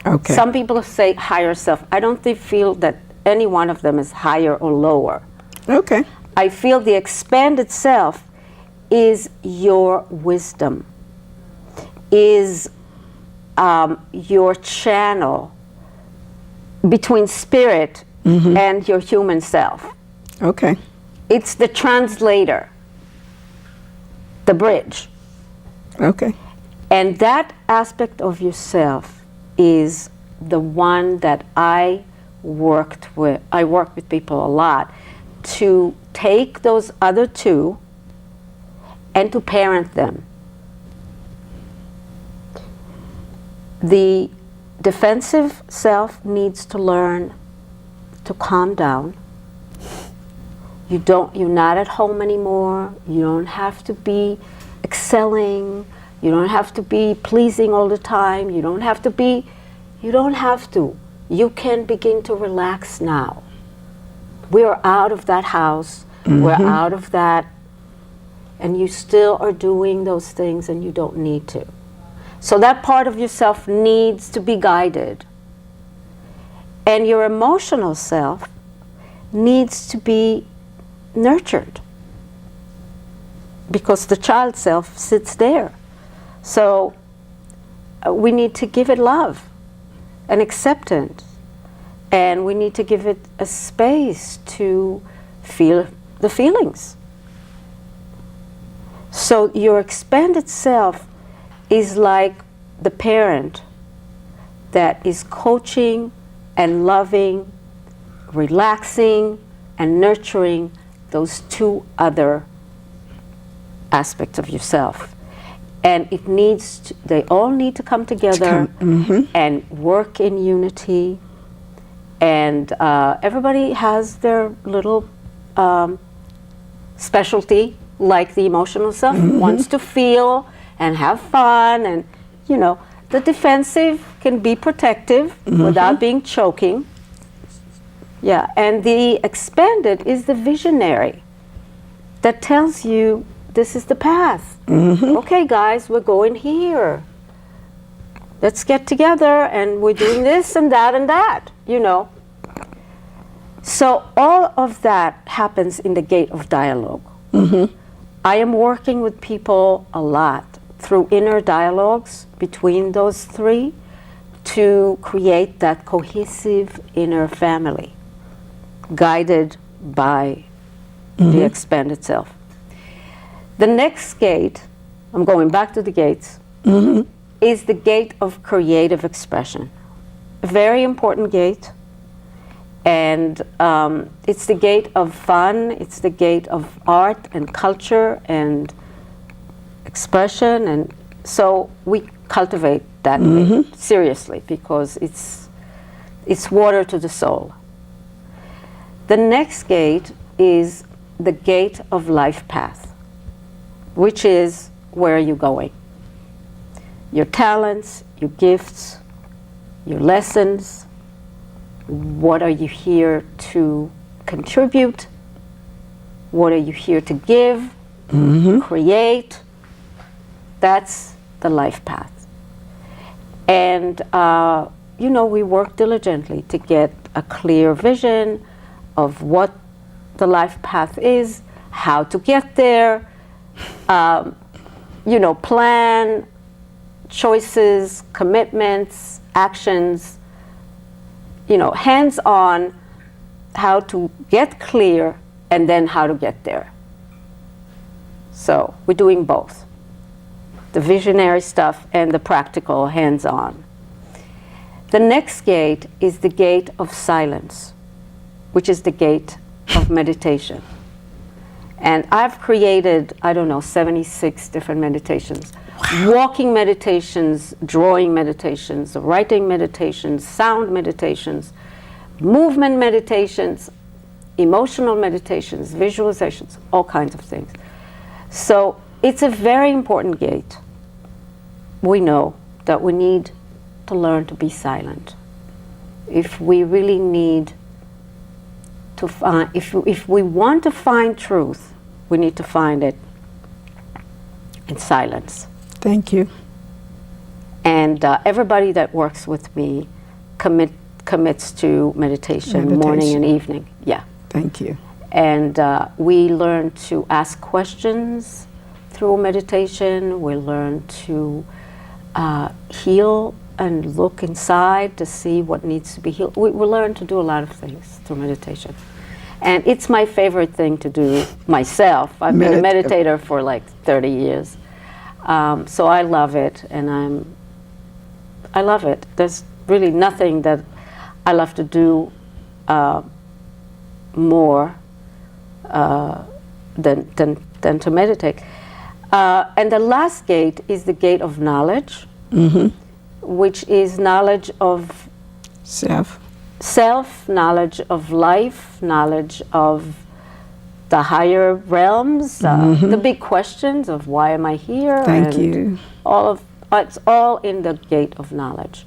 Okay. Some people say higher self. I don't feel that any one of them is higher or lower. Okay. I feel the expanded self is your wisdom, is your channel between spirit and your human self. Okay. It's the translator, the bridge. Okay. And that aspect of yourself is the one that I work with people a lot, to take those other two and to parent them. The defensive self needs to learn to calm down. You're not at home anymore. You don't have to be excelling. You don't have to be pleasing all the time. You don't have to. You can begin to relax now. We're out of that house. We're out of that. And you still are doing those things and you don't need to. So that part of yourself needs to be guided. And your emotional self needs to be nurtured, because the child self sits there. So we need to give it love and acceptance, and we need to give it a space to feel the feelings. So your expanded self is like the parent that is coaching and loving, relaxing and nurturing those two other aspects of yourself. And they all need to come together and work in unity. And everybody has their little specialty, like the emotional self wants to feel and have fun, and the defensive can be protective without being choking. Yeah, and the expanded is the visionary that tells you this is the path. Okay, guys, we're going here. Let's get together, and we're doing this and that and that, So all of that happens in the gate of dialogue. I am working with people a lot through inner dialogues between those three to create that cohesive inner family, guided by the expanded self. The next gate, I'm going back to the gates, is the gate of creative expression. A very important gate. And it's the gate of fun, it's the gate of art and culture and expression. And so we cultivate that gate seriously, because it's water to the soul. The next gate is the gate of life path, which is where are you going? Your talents, your gifts, your lessons. What are you here to contribute? What are you here to give, create? That's the life path. And, we work diligently to get a clear vision of what the life path is, how to get there, plan, choices, commitments, actions, hands-on, how to get clear and then how to get there. So we're doing both, the visionary stuff and the practical hands-on. The next gate is the gate of silence, which is the gate of meditation. And I've created, 76 different meditations. Wow. Walking meditations, drawing meditations, writing meditations, sound meditations, movement meditations, emotional meditations, visualizations, all kinds of things. So it's a very important gate. We know that we need to learn to be silent. If we really need to find, if we want to find truth, we need to find it in silence. Thank you. And everybody that works with me commits to meditation morning and evening. Yeah. Thank you. And we learn to ask questions through meditation. We learn to heal and look inside to see what needs to be healed. We learn to do a lot of things through meditation. And it's my favorite thing to do myself. I've been a meditator for like 30 years. So I love it, and I love it. There's really nothing that I love to do more than to meditate. And the last gate is the gate of knowledge, which is knowledge of self, knowledge of life, knowledge of the higher realms, the big questions of why am I here? Thank you. It's all in the gate of knowledge.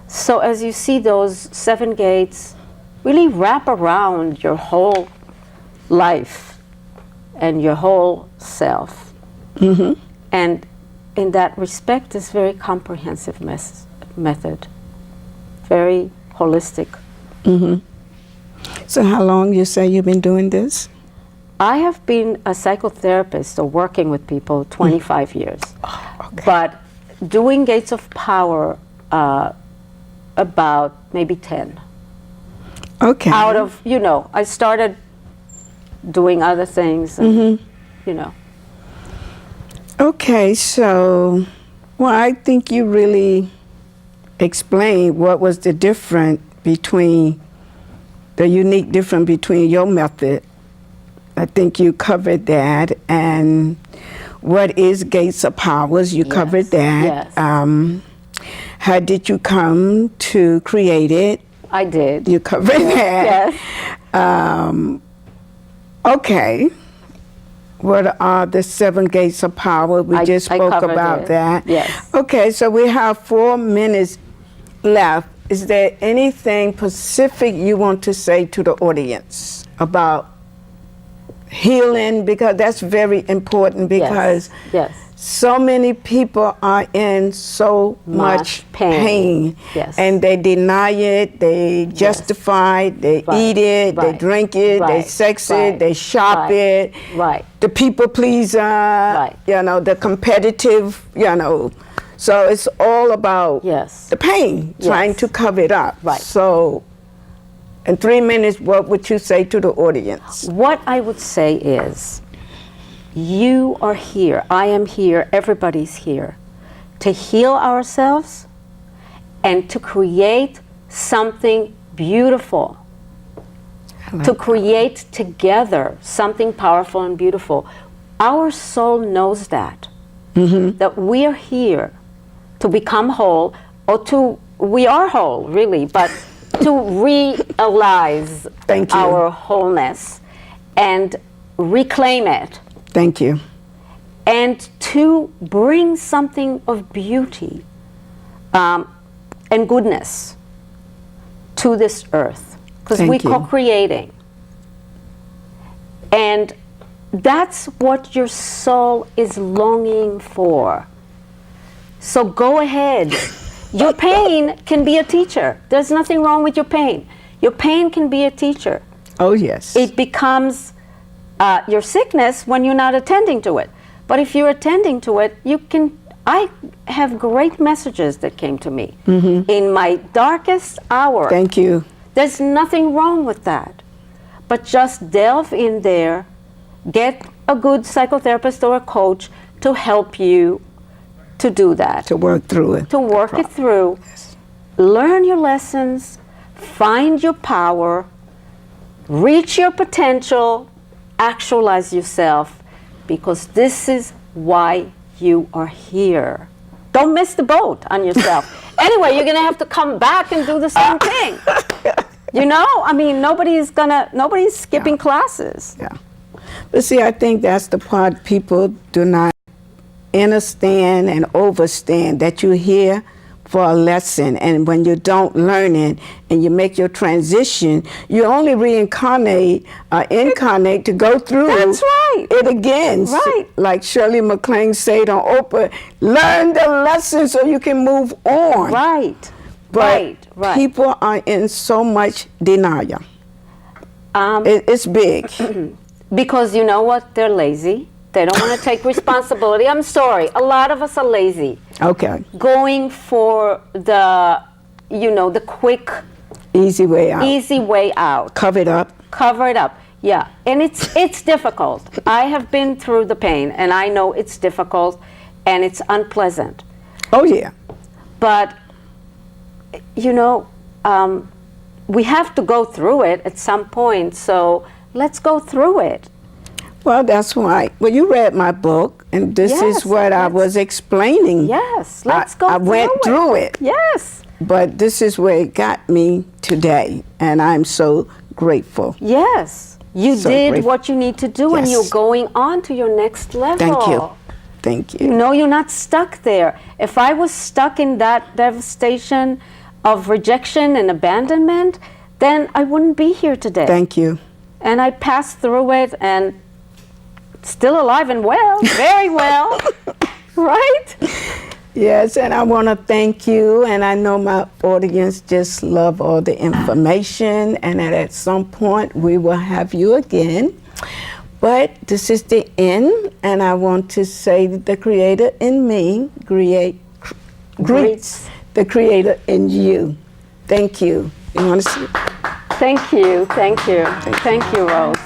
So as you see, those 7 gates really wrap around your whole life and your whole self. And in that respect, it's very comprehensive method, very holistic. So how long you say you've been doing this? I have been a psychotherapist or working with people 25 years. Okay. But doing Gates of Power about maybe 10. Okay. Out of, I started doing other things, and, Okay, so, well, I think you really explained what was the unique difference between your method. I think you covered that. And what is Gates of Powers? You covered that. Yes. How did you come to create it? I did. You covered that. Yes. Okay. What are the 7 gates of power? We just spoke about that. Yes. Okay, so we have 4 minutes left. Is there anything specific you want to say to the audience about healing? Because that's very important, because yes. so many people are in so much pain. Yes. And they deny it, they justify it, they eat it, they drink it, they sex it, they shop it. Right. The people pleaser, the competitive, So it's all about the pain, trying to cover it up. Right. So in 3 minutes, what would you say to the audience? What I would say is, you are here, I am here, everybody's here to heal ourselves and to create something beautiful, to create together something powerful and beautiful. Our soul knows that, that we are here to become whole, or we are whole, really, but to realize our wholeness and reclaim it. Thank you. And to bring something of beauty and goodness to this earth, because we're co-creating. And that's what your soul is longing for. So go ahead. Your pain can be a teacher. There's nothing wrong with your pain. Your pain can be a teacher. Oh, yes. It becomes your sickness when you're not attending to it. But if you're attending to it, I have great messages that came to me in my darkest hour. Thank you. There's nothing wrong with that. But just delve in there, get a good psychotherapist or a coach to help you to do that. To work through it. To work it through. Yes. Learn your lessons, find your power, reach your potential, actualize yourself, because this is why you are here. Don't miss the boat on yourself. Anyway, you're gonna have to come back and do the same thing. Nobody's skipping classes. Yeah. But see, I think that's the part people do not understand and overstand, that you're here for a lesson, and when you don't learn it and you make your transition, you only incarnate to go through it again. Right. Like Shirley MacLaine said on Oprah, learn the lesson so you can move on. Right. But right. people are in so much denial. It's big. Because you know what? They're lazy. They don't want to take responsibility. I'm sorry. A lot of us are lazy. Okay. Going for the, the quick, Easy way out. easy way out. Cover it up. Cover it up. Yeah. And it's difficult. I have been through the pain, and I know it's difficult, and it's unpleasant. Oh, yeah. But, we have to go through it at some point, so let's go through it. Well, that's why. Well, you read my book, and this Yes, is what I was explaining. Yes, let's go I went through it. Yes. But this is where it got me today, and I'm so grateful. Yes. You So did grateful. what you need to do, and Yes. you're going on to your next level. Thank you. Thank you. You're not stuck there. If I was stuck in that devastation of rejection and abandonment, then I wouldn't be here today. Thank you. And I passed through it, and still alive and well, very well, right? Yes, and I want to thank you, and I know my audience just love all the information, and that at some point we will have you again. But this is the end, and I want to say that the Creator in me greets the Creator in you. Thank you. You want to see? Thank you, thank you, thank you, Rose.